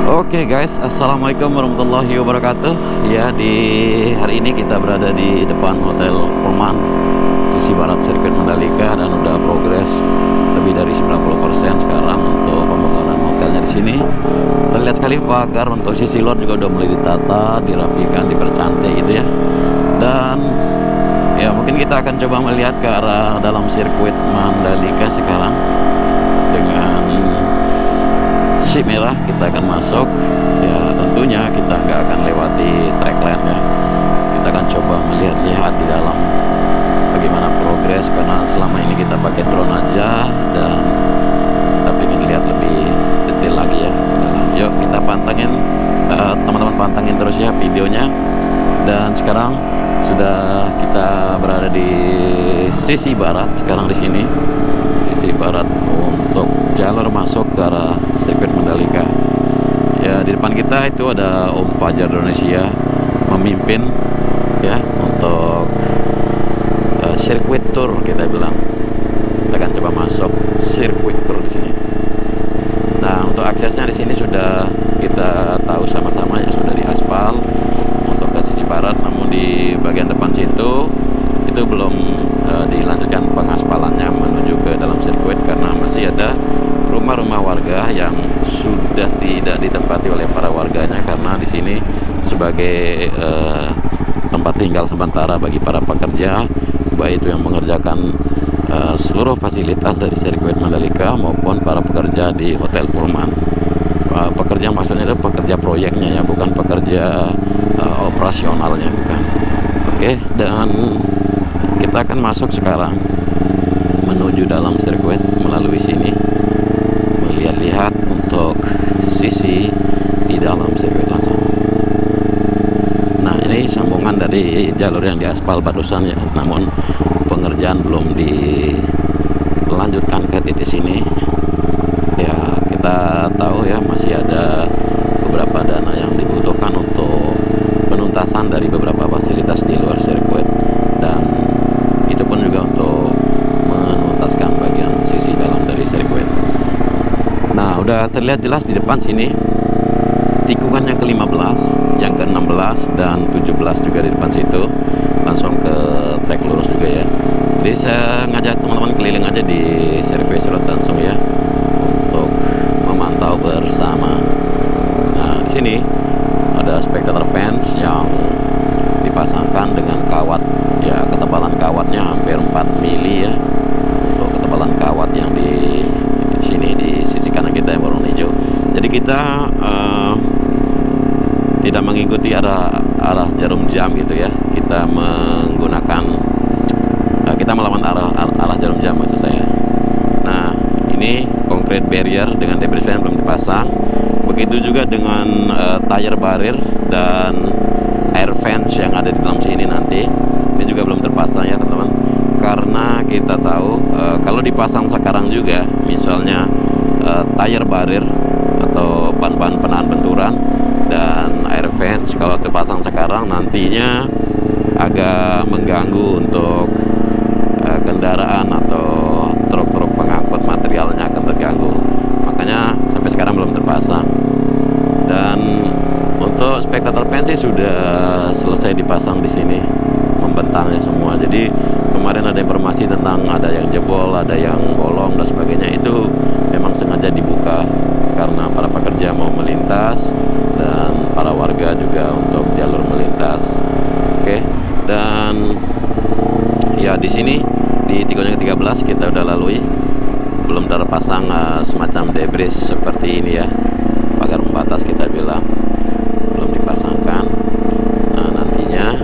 Oke guys, assalamualaikum warahmatullahi wabarakatuh. Ya, di hari ini kita berada di depan Hotel Pullman sisi barat sirkuit Mandalika dan udah progres lebih dari 90% sekarang untuk pembangunan hotelnya di sini. Terlihat sekali pagar untuk sisi luar juga udah mulai ditata, dirapikan, dipercantik gitu ya. Dan ya mungkin kita akan coba melihat ke arah dalam sirkuit Mandalika sekarang dengan si merah. Kita akan masuk ya, tentunya kita nggak akan lewati track line ya, kita akan coba melihat-lihat di dalam bagaimana progres, karena selama ini kita pakai drone aja dan kita ingin lihat lebih detail lagi ya. Yuk kita pantengin, teman-teman pantengin terus ya videonya. Dan sekarang sudah kita berada di sisi barat sekarang, di sini sisi barat untuk jalur masuk ke arah sirkuit Mandalika. Ya, di depan kita itu ada Om Fajar Indonesia memimpin ya untuk sirkuit tour, kita bilang. Kita akan coba masuk sirkuit tour di sini. Nah, untuk aksesnya di sini sudah kita tahu sama-sama ya, sudah diaspal untuk ke sisi barat, namun di bagian depan situ itu belum dilanjutkan pengaspalannya menuju ke dalam sirkuit karena masih ada rumah-rumah warga yang sudah tidak ditempati oleh para warganya, karena di sini sebagai tempat tinggal sementara bagi para pekerja, baik itu yang mengerjakan seluruh fasilitas dari sirkuit Mandalika maupun para pekerja di Hotel Pullman. Pekerja maksudnya itu pekerja proyeknya ya, bukan pekerja operasionalnya, bukan. Oke, dan kita akan masuk sekarang menuju dalam sirkuit melalui sini, melihat-lihat untuk sisi di dalam sirkuit langsung. Nah, ini sambungan dari jalur yang diaspal barusan ya, namun pengerjaan belum dilanjutkan ke titik sini ya. Kita tahu ya, masih ada beberapa dana yang dibutuhkan untuk penuntasan dari beberapa fasilitas di luar sirkuit, dan itu pun juga untuk menuntaskan bagian sisi dalam dari sirkuit. Nah, udah terlihat jelas di depan sini tikungan yang ke-15, yang ke-16 dan 17 juga di depan situ, langsung ke trek lurus juga ya. Jadi saya ngajak teman-teman keliling aja di service road langsung ya, untuk memantau bersama. Nah, di sini ada spectator fence yang dipasangkan dengan kawat ya, ketebalan kawatnya hampir 4 mili ya, untuk ketebalan kawat yang di sini di sisi kanan kita yang warna hijau. Jadi kita tidak mengikuti arah jarum jam gitu ya, kita menggunakan kita melawan arah jarum jam maksud saya. Nah, ini concrete barrier dengan debris fan belum dipasang, begitu juga dengan tire barrier dan air fence yang ada di dalam sini nanti ini juga belum terpasang ya teman-teman, karena kita tahu kalau dipasang sekarang juga misalnya tire barrier atau ban-ban penahan benturan dan air fence, kalau terpasang sekarang nantinya agak mengganggu untuk kendaraan atau truk-truk pengangkut materialnya akan terganggu, makanya sampai sekarang belum terpasang. Dan untuk spectator fence sudah selesai dipasang di sini, membentangnya semua. Jadi kemarin ada informasi tentang ada yang jebol, ada yang bolong dan sebagainya, itu memang sengaja dibuka karena para pekerja mau melintas dan para warga juga untuk jalur melintas. Oke, dan ya di sini di tikungan ke-13 kita udah lalui, belum terpasang semacam debris seperti ini ya, pagar pembatas kita bilang belum dipasangkan. Nah, nantinya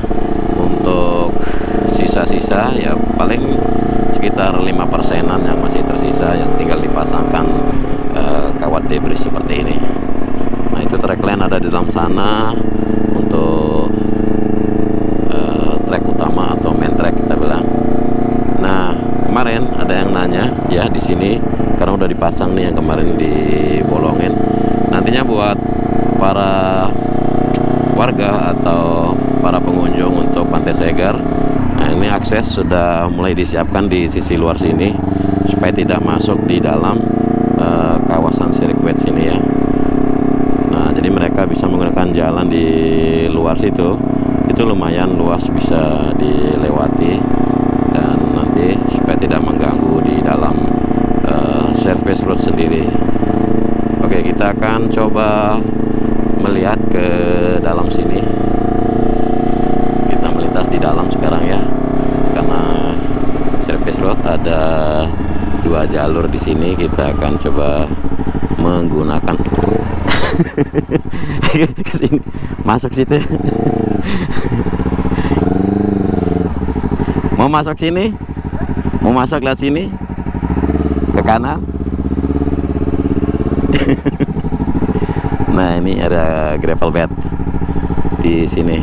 untuk sisa-sisa ya paling sekitar 5%-an yang masih tersisa, yang tinggal dipasangkan kawat debris seperti ini. Nah, itu track line ada di dalam sana untuk track utama atau main track kita bilang. Nah, kemarin ada yang nanya ya di sini, karena udah dipasang nih yang kemarin dibolongin. Nantinya buat para warga atau para pengunjung untuk Pantai Segar, nah ini akses sudah mulai disiapkan di sisi luar sini supaya tidak masuk di dalam kawasan sirkuit sini ya. Nah, jalan di luar situ itu lumayan luas, bisa dilewati, dan nanti supaya tidak mengganggu di dalam service road sendiri. Oke, kita akan coba melihat ke dalam sini. Kita melintas di dalam sekarang ya, karena service road ada 2 jalur di sini. Kita akan coba menggunakan ke sini, masuk situ. Mau masuk sini, mau masuk lewat sini ke kanan. Nah, ini ada gravel bed di sini.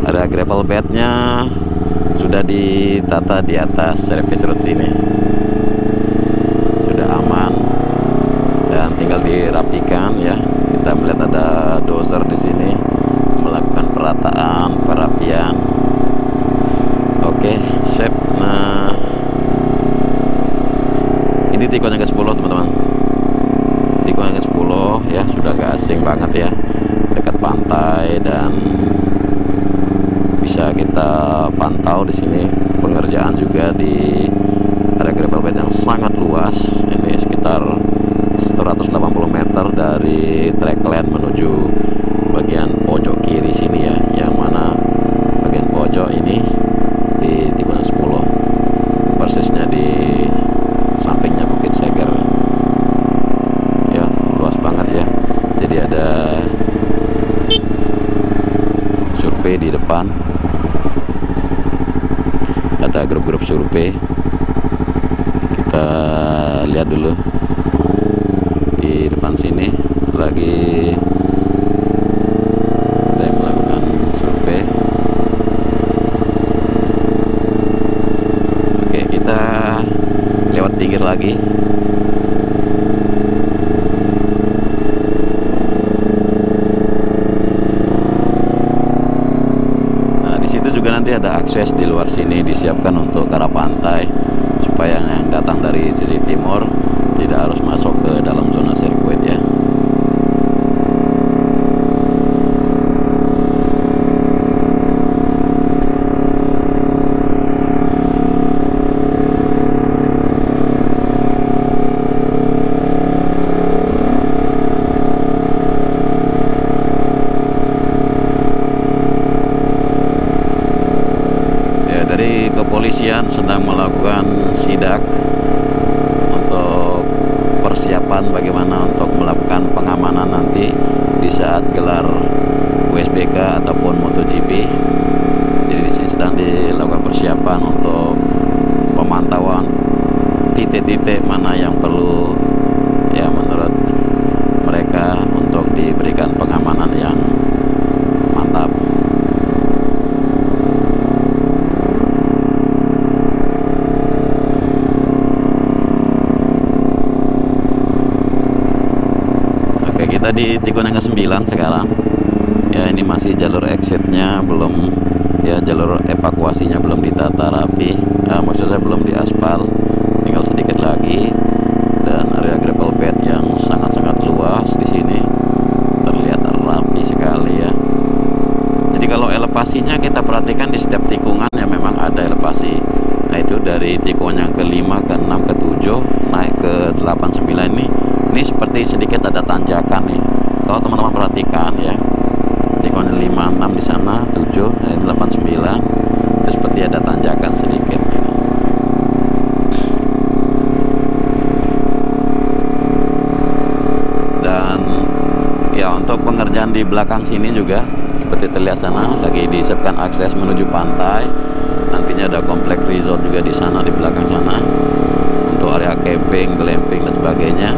Ada gravel bednya, sudah ditata di atas service road sini, sudah aman dan tinggal dirapikan ya. Kita melihat ada dozer di sini melakukan perataan, perapian. Oke, sip. Nah, ini tikungan ke 10 teman-teman. Tikungan ke 10 ya, sudah gak asing banget ya, dekat pantai, dan bisa kita pantau di sini pengerjaan juga di area gravel bed yang sangat luas. Ini sekitar 180 meter dari track lane menuju bagian pojok kiri sini ya, yang mana bagian pojok ini di tikungan 10, persisnya di sampingnya Bukit Seger ya, luas banget ya. Jadi ada survei di depan, ada grup-grup survei. Kita lihat dulu di depan sini lagi ada yang melakukan survei. Oke, kita lewat pinggir lagi. Nah, di situ juga nanti ada akses di luar sini, disiapkan untuk ke arah pantai, supaya yang datang dari sisi timur tidak harus masuk ke dalam zona sirkuit ya. Ya, dari kepolisian sedang melakukan sidak untuk persiapan bagaimana untuk melakukan pengamanan nanti di saat gelar WSBK ataupun MotoGP. Jadi di sini sedang dilakukan persiapan untuk pemantauan titik-titik mana yang perlu ya menurut mereka untuk diberikan pengamanan yang mantap. Kita di tikungan ke 9 sekarang ya. Ini masih jalur exitnya belum ya, jalur evakuasinya belum ditata rapi ya, maksudnya belum diaspal, tinggal sedikit lagi. Dan area gravel bed yang sangat-sangat luas di sini terlihat rapi sekali ya. Jadi kalau elevasinya kita perhatikan di setiap tikungan ya, memang ada elevasi. Nah, itu dari tikungan yang ke-5, ke-6, ke-7 naik ke 8, 9 ini seperti sedikit ada tanjakan nih. Kalau teman-teman perhatikan ya, tikungan 5, 6 di sana, 7, 8, 9 itu seperti ada tanjakan sedikit gitu. Dan ya, untuk pengerjaan di belakang sini juga seperti terlihat sana lagi disiapkan akses menuju pantai. Nantinya ada komplek resort juga di sana, di belakang sana, untuk area camping, glamping dan sebagainya.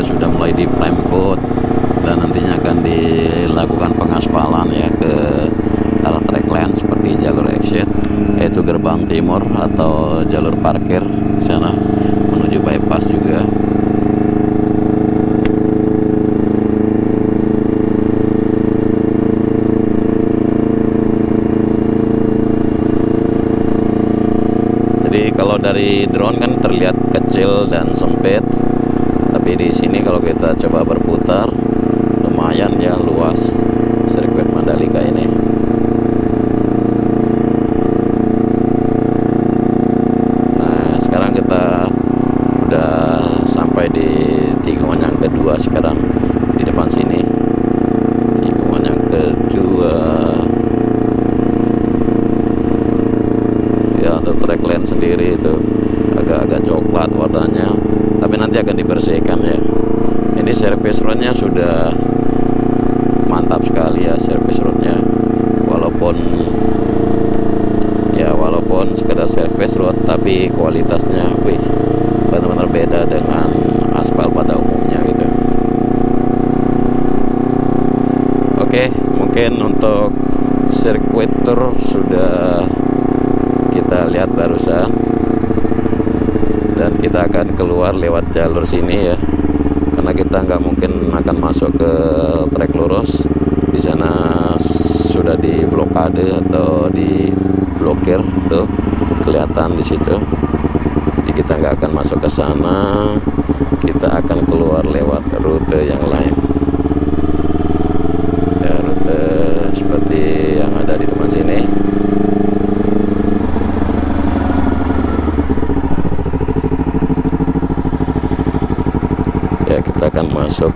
Sudah mulai di prime coat dan nantinya akan di Simpang Timur atau jalur parkir di sana menuju bypass juga. Jadi kalau dari drone kan terlihat kecil dan sempit, tapi di sini kalau kita coba berputar lumayan ya luas sirkuit Mandalika ini. Nah, sekarang kita udah sampai di tikungan yang kedua sekarang di depan sini. Tikungan yang kedua. Ya, untuk track lane sendiri itu agak-agak coklat warnanya, tapi nanti akan dibersihkan ya. Ini service roadnya sudah mantap sekali ya, service roadnya. Walaupun sekedar service road, tapi kualitasnya benar-benar beda dengan aspal pada umumnya gitu. Oke, mungkin untuk sirkuit tour sudah kita lihat barusan, dan kita akan keluar lewat jalur sini ya, karena kita nggak mungkin akan masuk ke trek lurus. Di sana sudah diblokade atau diblokir tuh, kelihatan di situ. Jadi kita nggak akan masuk ke sana, kita akan keluar lewat rute yang lain ya, rute seperti yang ada di depan sini. Ya, kita akan masuk.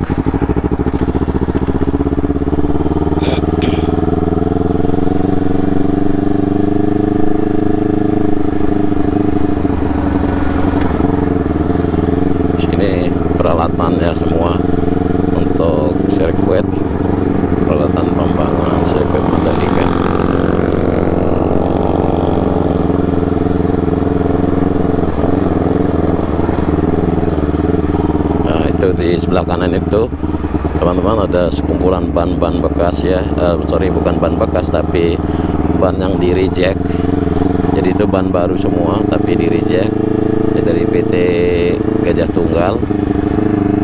Sini peralatannya semua untuk sirkuit, peralatan pembangunan sirkuit Mandalika. Di sebelah kanan itu teman-teman ada sekumpulan ban-ban bekas ya, bukan ban bekas tapi ban yang di reject. Jadi itu ban baru semua tapi di reject ya, dari PT Gajah Tunggal,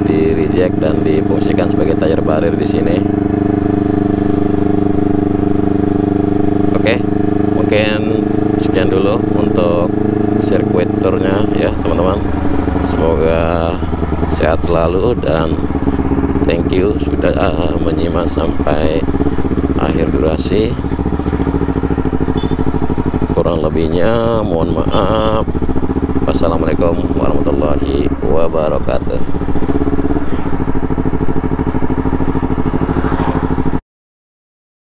di reject dan difungsikan sebagai tire barrier di sini. Oke, mungkin sekian dulu untuk sirkuit tournya ya teman-teman. Semoga sehat selalu dan thank you sudah menyimak sampai akhir durasi. Kurang lebihnya mohon maaf. Wassalamualaikum warahmatullahi wabarakatuh.